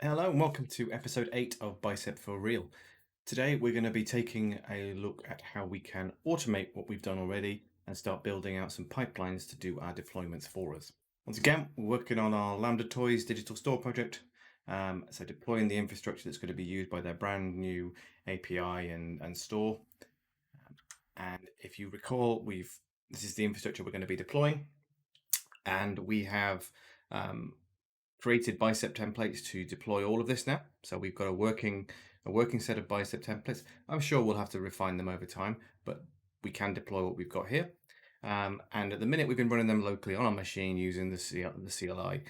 Hello and welcome to episode 8 of Bicep for Real. Today we're going to be taking a look at how we can automate what we've done already and start building out some pipelines to do our deployments for us. Once again, we're working on our Lambda Toys digital store project. So deploying the infrastructure that's going to be used by their brand new API and store. And if you recall, this is the infrastructure we're going to be deploying. And we have created Bicep templates to deploy all of this now. So we've got a working set of Bicep templates. I'm sure we'll have to refine them over time, but we can deploy what we've got here. And at the minute, we've been running them locally on our machine using the CLI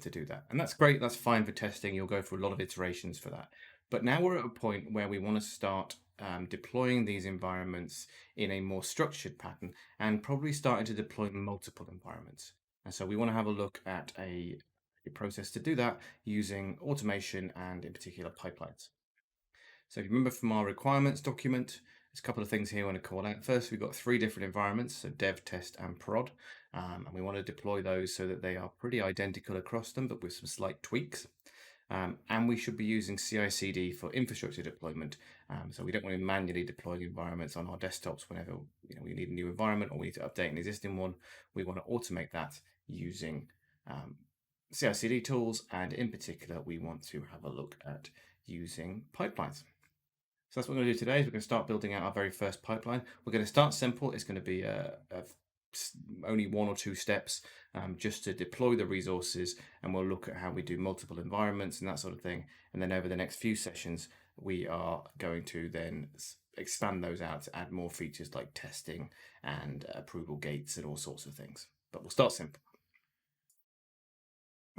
to do that. And that's great. That's fine for testing. You'll go through a lot of iterations for that. But now we're at a point where we want to start deploying these environments in a more structured pattern and probably starting to deploy multiple environments. And so we want to have a look at a process to do that using automation and in particular pipelines. So if you remember from our requirements document, there's a couple of things here I want to call out. First, we've got 3 different environments, so dev, test, and prod. And we want to deploy those so that they are pretty identical across them, but with some slight tweaks. And we should be using CI/CD for infrastructure deployment. So we don't want to manually deploy environments on our desktops whenever we need a new environment or we need to update an existing one. We want to automate that using CI/CD tools, and in particular, we want to have a look at using pipelines. So that's what we're going to do today. Is we're going to start building out our very first pipeline. We're going to start simple. It's going to be only 1 or 2 steps just to deploy the resources, and we'll look at how we do multiple environments and that sort of thing. And then over the next few sessions, we are going to then expand those out to add more features like testing and approval gates and all sorts of things. But we'll start simple.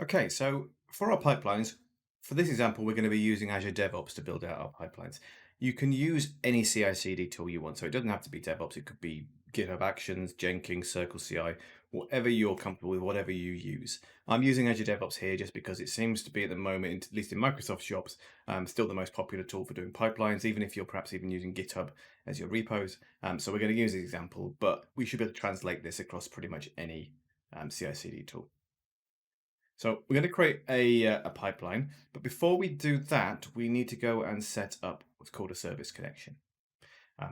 Okay, so for our pipelines, for this example, we're going to be using Azure DevOps to build out our pipelines. You can use any CI/CD tool you want, so it doesn't have to be DevOps. It could be GitHub Actions, Jenkins, Circle CI, whatever you're comfortable with, whatever you use. I'm using Azure DevOps here just because it seems to be at the moment, at least in Microsoft shops, still the most popular tool for doing pipelines, even if you're perhaps even using GitHub as your repos. So we're going to use the example, but we should be able to translate this across pretty much any CI/CD tool. So we're going to create a pipeline, but before we do that, we need to go and set up what's called a service connection.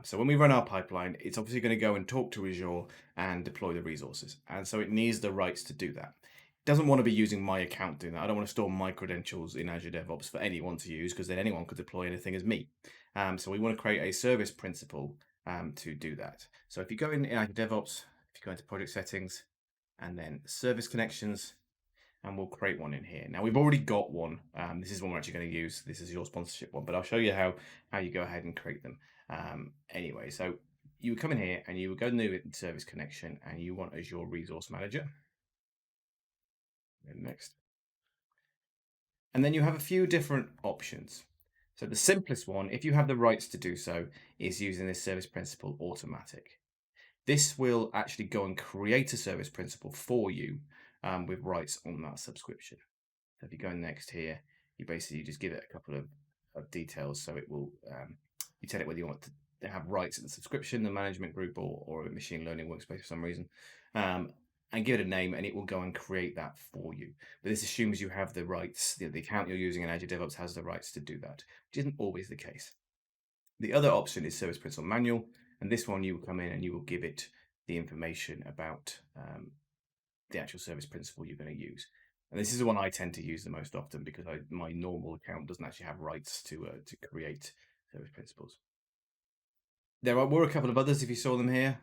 So when we run our pipeline, it's obviously going to go and talk to Azure and deploy the resources. And so it needs the rights to do that. It doesn't want to be using my account doing that. I don't want to store my credentials in Azure DevOps for anyone to use, because then anyone could deploy anything as me. So we want to create a service principal to do that. So if you go in Azure DevOps, if you go into project settings and then service connections, and we'll create one in here. Now we've already got one. This is one we're actually going to use. This is your sponsorship one, but I'll show you how you go ahead and create them. Anyway, so you would come in here and you would go new service connection and you want as your resource manager. And next. And then you have a few different options. So the simplest one, if you have the rights to do so, is using this service principal automatic. This will actually go and create a service principal for you with rights on that subscription. So if you go next here, you basically just give it a couple of details. So it will, you tell it whether you want to have rights in the subscription, the management group, or a machine learning workspace for some reason. And give it a name, and it will go and create that for you. But this assumes you have the rights, the account you're using in Azure DevOps has the rights to do that, which isn't always the case. The other option is Service Principal Manual, and this one you will come in and you will give it the information about the actual service principal you're going to use. And this is the one I tend to use the most often because my normal account doesn't actually have rights to create service principals. There were a couple of others if you saw them here.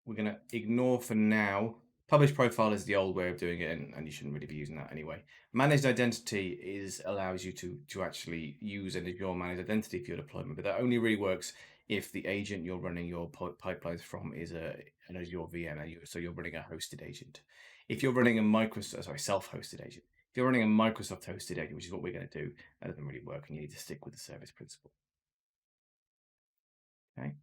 We're going to ignore for now. Publish profile is the old way of doing it, and you shouldn't really be using that anyway. Managed identity allows you to actually use an Azure managed identity for your deployment, but that only really works if the agent you're running your pipelines from is an Azure VM, so you're running a hosted agent. If you're running a self-hosted agent, if you're running a Microsoft hosted agent, which is what we're going to do, that doesn't really work, and you need to stick with the service principal. Okay.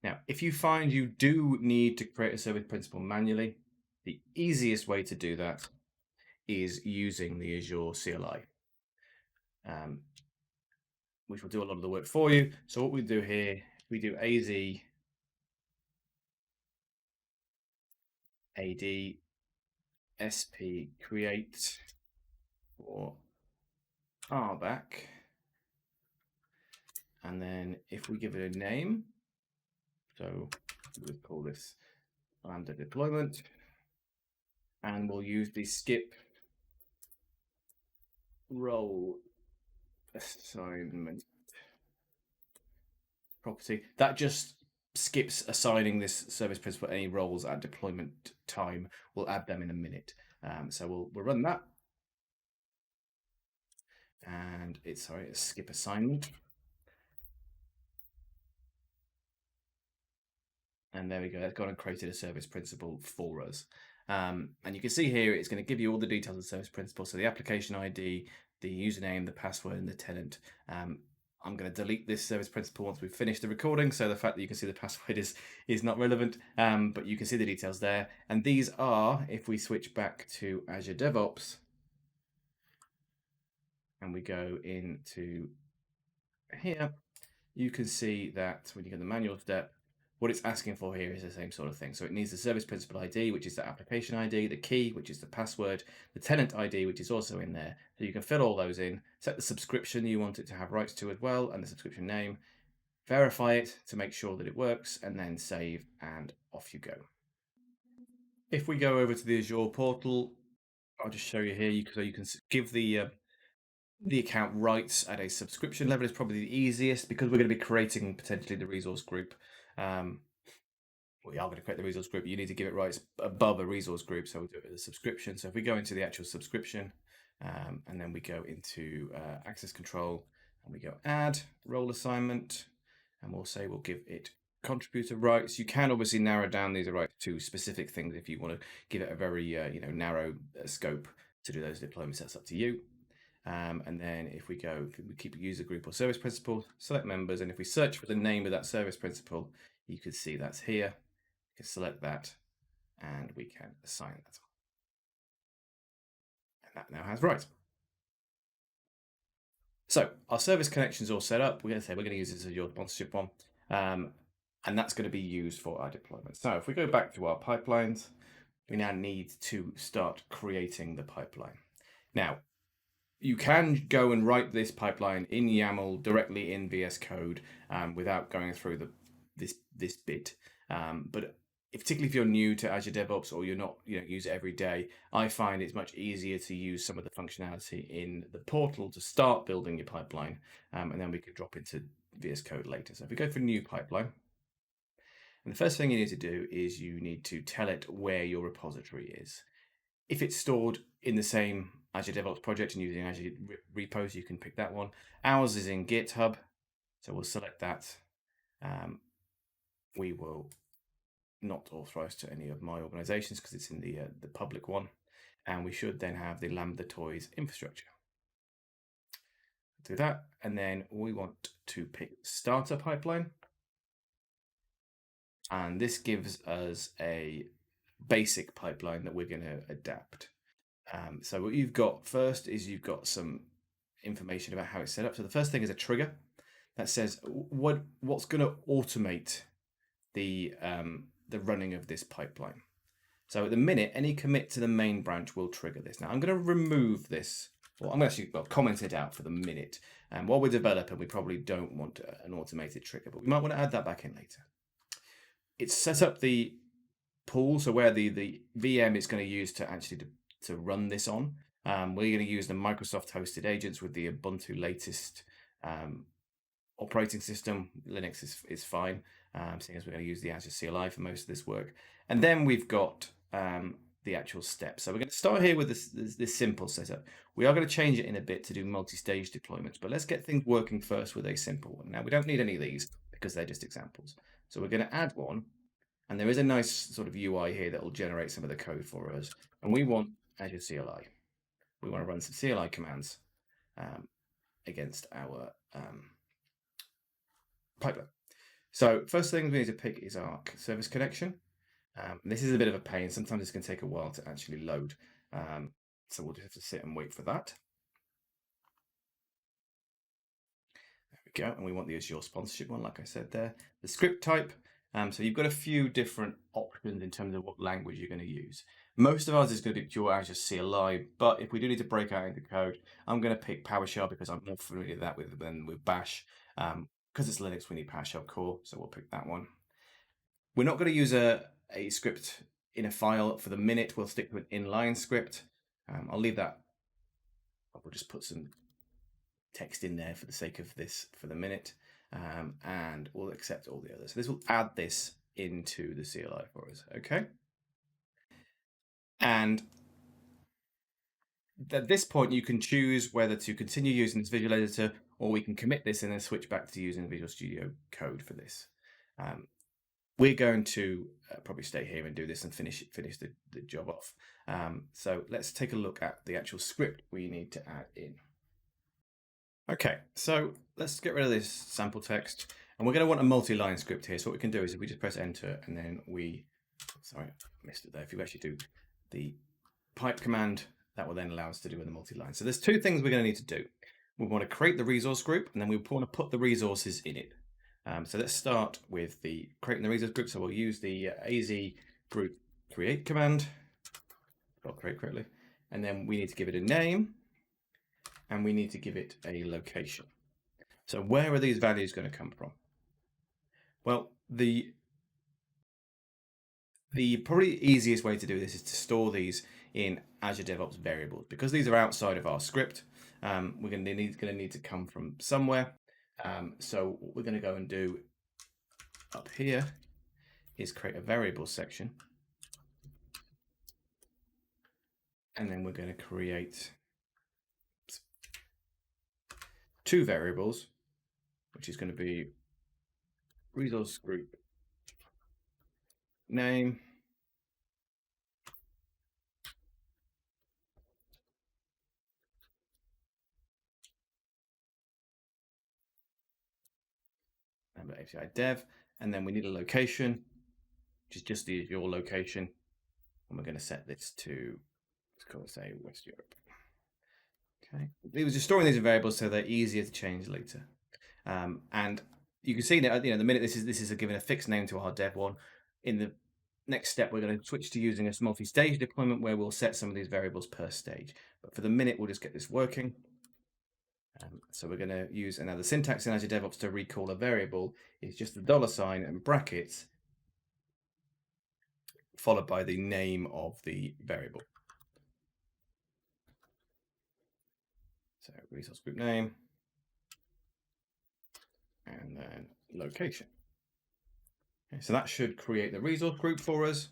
Now, if you find you do need to create a service principal manually, the easiest way to do that is using the Azure CLI, which will do a lot of the work for you. So what we do here, we do AZ AD SP create for R back. And then if we give it a name, so we'll call this Lambda deployment, and we'll use the skip role assignment property. That just skips assigning this service principal any roles at deployment time. We'll add them in a minute. So we'll run that. And it's a skip assignment. And there we go. That's gone and created a service principal for us. And you can see here it's going to give you all the details of the service principal. So the application ID, the username, the password, and the tenant. I'm going to delete this service principal once we've finished the recording. So the fact that you can see the password is not relevant, but you can see the details there. And these are, if we switch back to Azure DevOps and we go into here, you can see that when you go to the manual step, what it's asking for here is the same sort of thing. So it needs the service principal ID, which is the application ID, the key, which is the password, the tenant ID, which is also in there. So you can fill all those in, set the subscription you want it to have rights to as well, and the subscription name, verify it to make sure that it works, and then save, and off you go. If we go over to the Azure portal, I'll just show you here, so you can give the account rights at a subscription level is probably the easiest because we're going to be creating potentially the resource group. We are going to create the resource group. You need to give it rights above a resource group, so we'll do it as a subscription. So if we go into the actual subscription, and then we go into access control, and we go add role assignment, and we'll say we'll give it contributor rights. You can obviously narrow down these rights to specific things if you want to give it a very narrow scope to do those deployments. That's up to you. And then if we keep user group or service principal, select members, and if we search for the name of that service principal, you can see that's here. You can select that, and we can assign that. And that now has rights. So our service connection is all set up. We're going to use this as your sponsorship one, and that's going to be used for our deployment. So if we go back to our pipelines, we now need to start creating the pipeline. Now, you can go and write this pipeline in YAML directly in VS Code without going through this bit. But particularly if you're new to Azure DevOps or you're not use it every day, I find it's much easier to use some of the functionality in the portal to start building your pipeline, and then we could drop into VS Code later. So if we go for new pipeline, and the first thing you need to do is you need to tell it where your repository is. If it's stored in the same Azure DevOps project and using Azure repos, you can pick that one. Ours is in GitHub, so we'll select that. We will not authorize to any of my organizations because it's in the public one, and we should then have the Lambda Toys infrastructure. Do that, and then we want to pick starter pipeline, and this gives us a basic pipeline that we're going to adapt. So what you've got first is you've got some information about how it's set up. So the first thing is a trigger that says what's going to automate the running of this pipeline. So at the minute, any commit to the main branch will trigger this. Now I'm going to remove this, or I'm going to actually comment it out for the minute. And while we're developing, we probably don't want an automated trigger, but we might want to add that back in later. It's set up the pool, so where the VM is going to use to actually to run this on. We're going to use the Microsoft hosted agents with the Ubuntu latest operating system. Linux is fine, seeing as we're going to use the Azure CLI for most of this work. And then we've got the actual steps. So we're going to start here with this simple setup. We are going to change it in a bit to do multi-stage deployments, but let's get things working first with a simple one. Now, we don't need any of these because they're just examples. So we're going to add one, and there is a nice sort of UI here that will generate some of the code for us. And we want Azure CLI. We want to run some CLI commands against our pipeline. So first thing we need to pick is our service connection. This is a bit of a pain. Sometimes this can take a while to actually load. So we'll just have to sit and wait for that. There we go. And we want the Azure sponsorship one, like I said there. The script type. So you've got a few different options in terms of what language you're going to use. Most of ours is going to be pure Azure CLI, but if we do need to break out into code, I'm going to pick PowerShell because I'm more familiar with that than with Bash. Because it's Linux, we need PowerShell core, so we'll pick that one. We're not going to use a script in a file for the minute. We'll stick to an inline script. I'll leave that. We'll just put some text in there for the sake of this for the minute, and we'll accept all the others. So this will add this into the CLI for us, okay? And at this point, you can choose whether to continue using this visual editor, or we can commit this and then switch back to using Visual Studio Code for this. We're going to probably stay here and do this and finish the job off. So let's take a look at the actual script we need to add in. Okay, so let's get rid of this sample text, and we're going to want a multi-line script here. So what we can do is if we just press enter and then sorry, I missed it there. If you actually do the pipe command, that will then allow us to do the multi-line. So there's two things we're going to need to do. We want to create the resource group, and then we want to put the resources in it. So let's start with the creating the resource group. So we'll use the az group create command, spelled create correctly, and then we need to give it a name, and we need to give it a location. So where are these values going to come from? Well, the probably easiest way to do this is to store these in Azure DevOps variables. Because these are outside of our script, we're going to need to come from somewhere. So what we're going to go and do up here is create a variable section. And then we're going to create two variables, which is going to be resource group name and API dev, and then we need a location, which is just your location, and we're going to set this to, let's call it, say, West Europe. Okay, it was just storing these in variables so they're easier to change later. And you can see that the minute this is given a fixed name to our dev one. In the next step, we're going to switch to using a multi-stage deployment where we'll set some of these variables per stage. But for the minute, we'll just get this working. So we're going to use another syntax in Azure DevOps to recall a variable is just the $ and brackets followed by the name of the variable. So resource group name and then location. Okay, so that should create the resource group for us.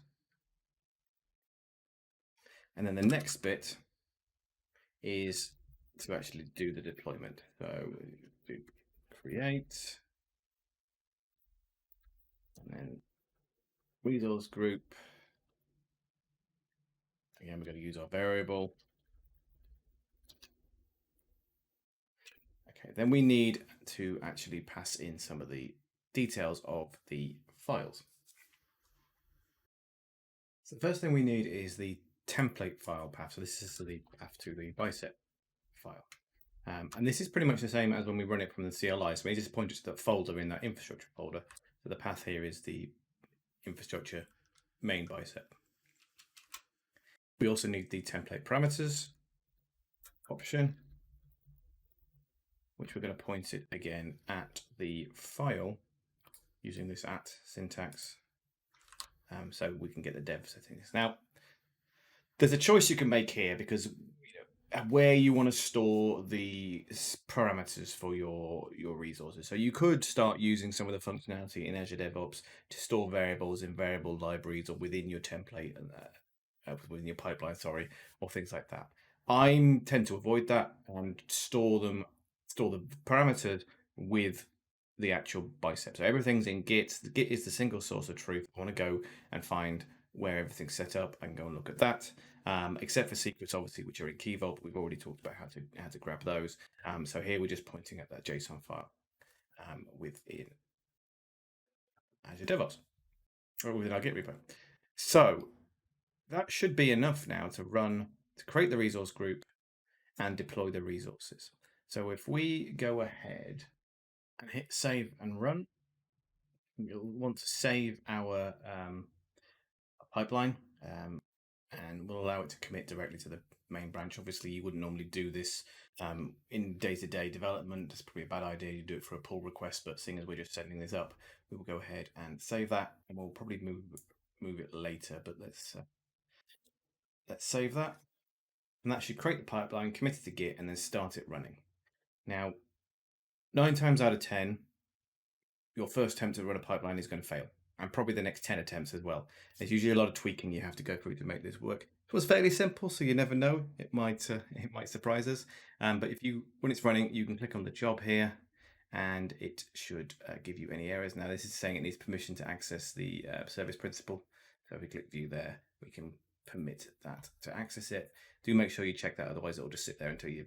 And then the next bit is to actually do the deployment. So do create, and then resource group. Again, we're going to use our variable. Okay, then we need to actually pass in some of the details of the files. So the first thing we need is the template file path. So this is the path to the Bicep file. And this is pretty much the same as when we run it from the CLI. So we just point it to that folder in that infrastructure folder. So the path here is the infrastructure main Bicep. We also need the template parameters option, which we're going to point it again at the file using this at syntax. So we can get the dev settings. Now, there's a choice you can make here because where you want to store the parameters for your resources. So you could start using some of the functionality in Azure DevOps to store variables in variable libraries or within your template and within your pipeline, or things like that. I tend to avoid that and store the parameters with the actual Bicep. So everything's in Git. Git is the single source of truth. I want to go and find where everything's set up and go and look at that. Except for secrets, obviously, which are in Key Vault. We've already talked about how to grab those. So here we're just pointing at that JSON file within Azure DevOps or within our Git repo. So that should be enough now to create the resource group and deploy the resources. So if we go ahead and hit save and run, you'll want to save our pipeline. and we'll allow it to commit directly to the main branch. Obviously, you wouldn't normally do this in day-to-day development. It's probably a bad idea to do it for a pull request, but seeing as we're just setting this up, we will go ahead and save that, and we'll probably move it later. But let's save that, and that should create the pipeline, commit it to Git, and then start it running. Now, 9 times out of 10, your first attempt to run a pipeline is going to fail, and probably the next 10 attempts as well. There's usually a lot of tweaking you have to go through to make this work. It was fairly simple, so you never know. It might surprise us. But when it's running, you can click on the job here, and it should give you any errors. Now this is saying it needs permission to access the service principal. So if we click view there, we can permit that to access it. Do make sure you check that, otherwise it will just sit there until you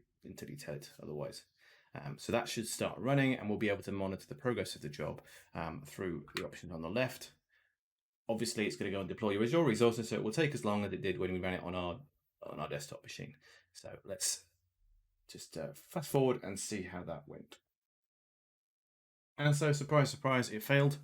tell it otherwise. So that should start running, and we'll be able to monitor the progress of the job through the options on the left. Obviously, it's going to go and deploy your Azure resources, so it will take as long as it did when we ran it on our desktop machine. So let's just fast forward and see how that went. And so, surprise, surprise, it failed.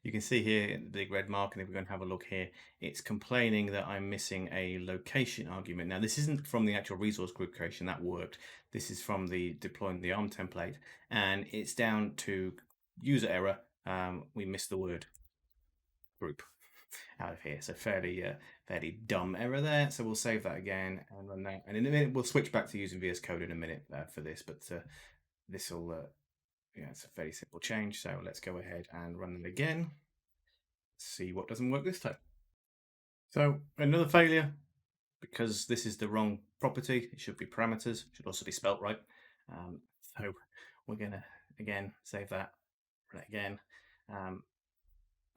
You can see here in the big red mark, and if we're going to have a look here, it's complaining that I'm missing a location argument. Now, this isn't from the actual resource group creation, that worked. This is from the deploying the ARM template, and it's down to user error. We missed the word group out of here. So fairly dumb error there. So we'll save that again and run that. And in a minute, we'll switch back to using VS Code in a minute for this, but this will... yeah, it's a fairly simple change. So let's go ahead and run it again. See what doesn't work this time. So another failure, because this is the wrong property. It should be parameters, should also be spelt right. So we're gonna, again, save that, run it again.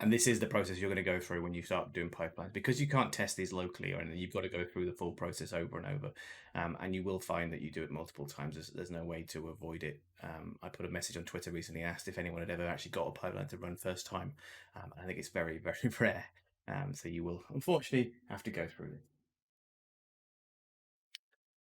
And this is the process you're going to go through when you start doing pipelines, because you can't test these locally or anything. You've got to go through the full process over and over. And you will find that you do it multiple times. There's no way to avoid it. I put a message on Twitter recently, asked if anyone had ever actually got a pipeline to run first time. I think it's very, very rare. So you will unfortunately have to go through it.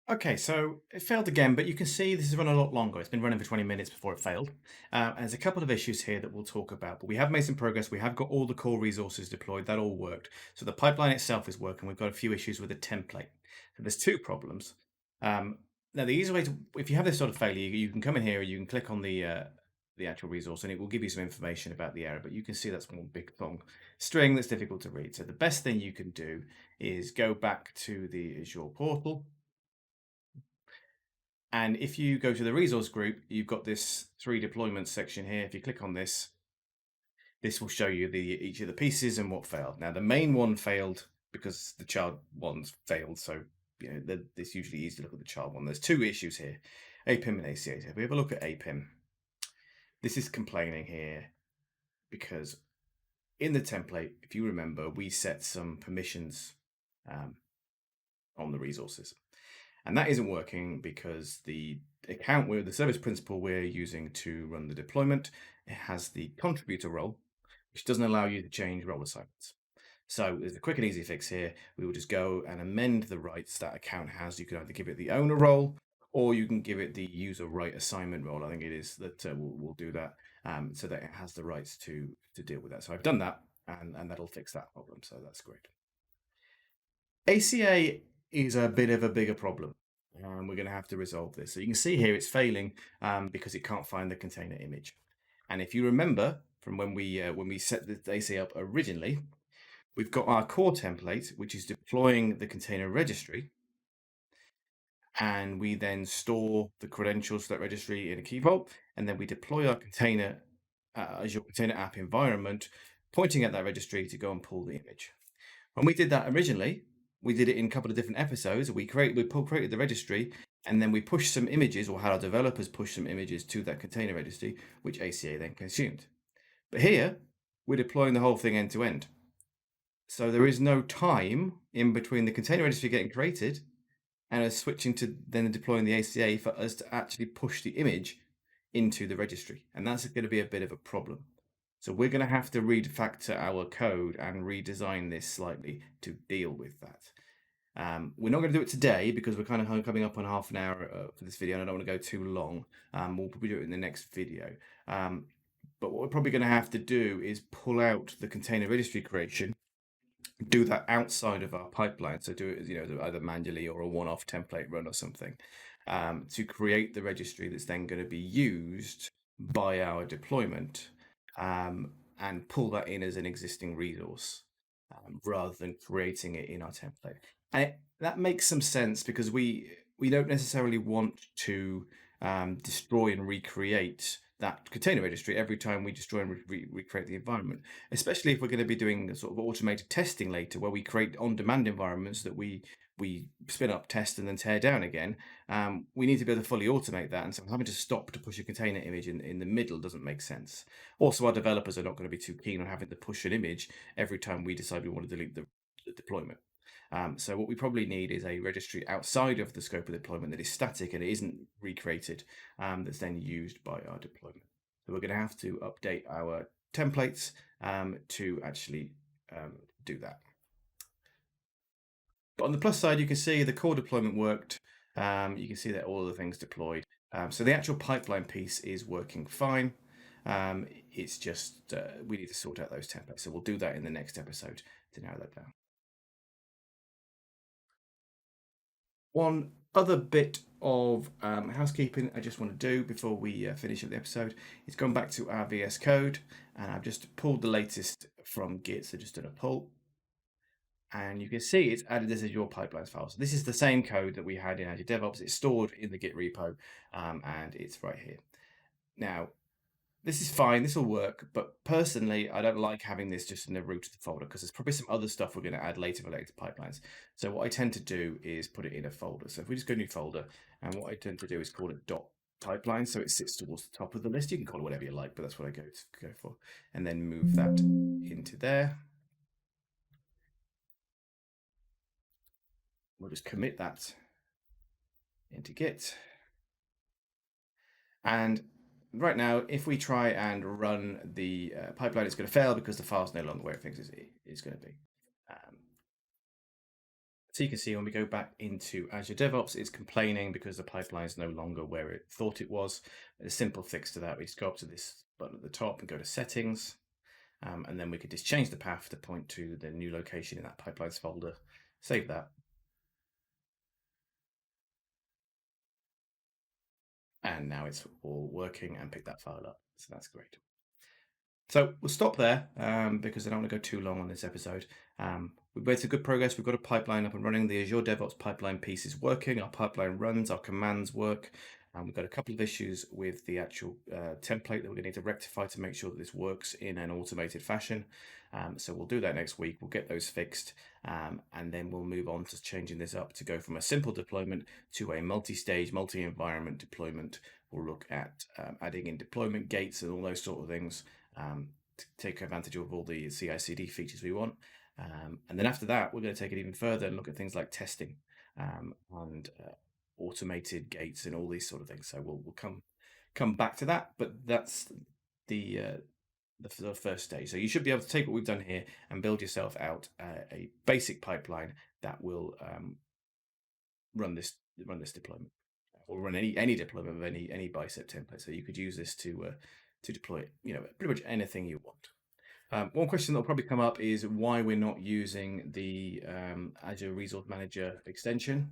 Okay, so it failed again, but you can see this has run a lot longer. It's been running for 20 minutes before it failed. And there's a couple of issues here that we'll talk about, but we have made some progress. We have got all the core resources deployed. That all worked. So the pipeline itself is working. We've got a few issues with the template. So there's two problems. Now, the easy way to, if you have this sort of failure, you can come in here, you can click on the actual resource, and it will give you some information about the error, but you can see that's one big long string that's difficult to read. So the best thing you can do is go back to the Azure portal. And if you go to the resource group, you've got this 3 deployments section here. If you click on this, this will show you each of the pieces and what failed. Now, the main one failed because the child ones failed. So, it's usually easy to look at the child one. There's 2 issues here, APIM and ACA. So if we have a look at APIM, this is complaining here because in the template, if you remember, we set some permissions on the resources. And that isn't working because the account where the service principal we're using to run the deployment, it has the contributor role, which doesn't allow you to change role assignments. So there's a quick and easy fix here. We will just go and amend the rights that account has. You can either give it the owner role, or you can give it the user right assignment role. I think it is that we'll do that so that it has the rights to deal with that. So I've done that, and that'll fix that problem. So that's great. ACA is a bit of a bigger problem, and we're going to have to resolve this. So you can see here it's failing because it can't find the container image. And if you remember from when we set the ACA up originally, we've got our core template, which is deploying the container registry, and we then store the credentials for that registry in a key vault, and then we deploy our container as your container app environment, pointing at that registry to go and pull the image. When we did that originally, we did it in a couple of different episodes. We created the registry, and then we pushed some images, or had our developers push some images to that container registry, which ACA then consumed. But here, we're deploying the whole thing end to end. So there is no time in between the container registry getting created and us switching to then deploying the ACA for us to actually push the image into the registry. And that's going to be a bit of a problem. So we're going to have to refactor our code and redesign this slightly to deal with that. We're not going to do it today because we're kind of coming up on half an hour for this video, and I don't want to go too long. We'll probably do it in the next video. But what we're probably going to have to do is pull out the container registry creation, do that outside of our pipeline. So do it, either manually or a one-off template run or something, to create the registry that's then going to be used by our deployment, and pull that in as an existing resource, rather than creating it in our template. And that makes some sense because we don't necessarily want to destroy and recreate that container registry every time we destroy and recreate the environment, especially if we're going to be doing sort of automated testing later, where we create on-demand environments that we spin up, test, and then tear down again. We need to be able to fully automate that, and so having to stop to push a container image in the middle doesn't make sense. Also, our developers are not going to be too keen on having to push an image every time we decide we want to delete the deployment. So what we probably need is a registry outside of the scope of deployment that is static and it isn't recreated, that's then used by our deployment. So we're going to have to update our templates to actually do that. But on the plus side, you can see the core deployment worked. You can see that all of the things deployed. So the actual pipeline piece is working fine. It's just we need to sort out those templates. So we'll do that in the next episode to narrow that down. One other bit of housekeeping I just want to do before we finish up the episode is going back to our VS Code, and I've just pulled the latest from Git, so just done a pull, and you can see it's added this as your pipelines file. So this is the same code that we had in Azure DevOps. It's stored in the Git repo, and it's right here. Now, this is fine, this will work, but personally, I don't like having this just in the root of the folder because there's probably some other stuff we're going to add later related to pipelines. So what I tend to do is put it in a folder. So if we just go new folder, and what I tend to do is call it .pipeline, so it sits towards the top of the list. You can call it whatever you like, but that's what I go for. And then move that into there. We'll just commit that into Git. And right now, if we try and run the pipeline, it's going to fail because the file's no longer where it thinks it's going to be. So you can see when we go back into Azure DevOps, it's complaining because the pipeline is no longer where it thought it was. A simple fix to that, we just go up to this button at the top and go to Settings, and then we could just change the path to point to the new location in that pipelines folder, save that. And now it's all working and pick that file up. So that's great. So we'll stop there because I don't want to go too long on this episode. We've made some good progress. We've got a pipeline up and running. The Azure DevOps pipeline piece is working. Our pipeline runs, our commands work. And we've got a couple of issues with the actual template that we're going to need to rectify to make sure that this works in an automated fashion. So we'll do that next week. We'll get those fixed. And then we'll move on to changing this up to go from a simple deployment to a multi-stage, multi-environment deployment. We'll look at adding in deployment gates and all those sort of things. To take advantage of all the CI/CD features we want, and then after that, we're going to take it even further and look at things like testing and automated gates and all these sort of things. So we'll come back to that, but that's the first stage. So you should be able to take what we've done here and build yourself out a basic pipeline that will run this deployment, or run any deployment of any Bicep template. So you could use this to deploy, pretty much anything you want. One question that will probably come up is why we're not using the Azure Resource Manager extension.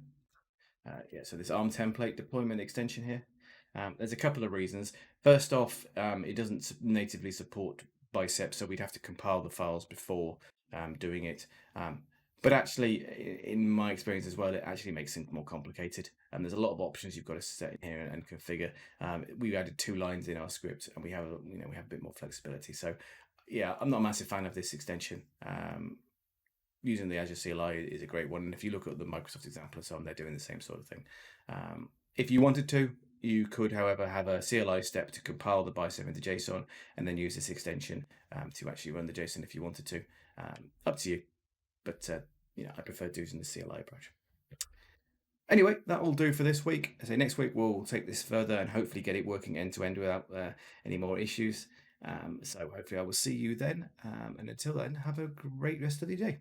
So this ARM template deployment extension here. There's a couple of reasons. First off, it doesn't natively support Bicep, so we'd have to compile the files before doing it. But actually, in my experience as well, it actually makes things more complicated. And there's a lot of options you've got to set in here and configure. We've added 2 lines in our script, and we have a bit more flexibility. So, yeah, I'm not a massive fan of this extension. Using the Azure CLI is a great one. And if you look at the Microsoft example and so on, they're doing the same sort of thing. If you wanted to, you could, however, have a CLI step to compile the Bicep into JSON and then use this extension to actually run the JSON if you wanted to. Up to you. But I prefer using the CLI approach. Anyway, that will do for this week. As I say, next week we'll take this further and hopefully get it working end to end without any more issues. So hopefully I will see you then. And until then, have a great rest of the day.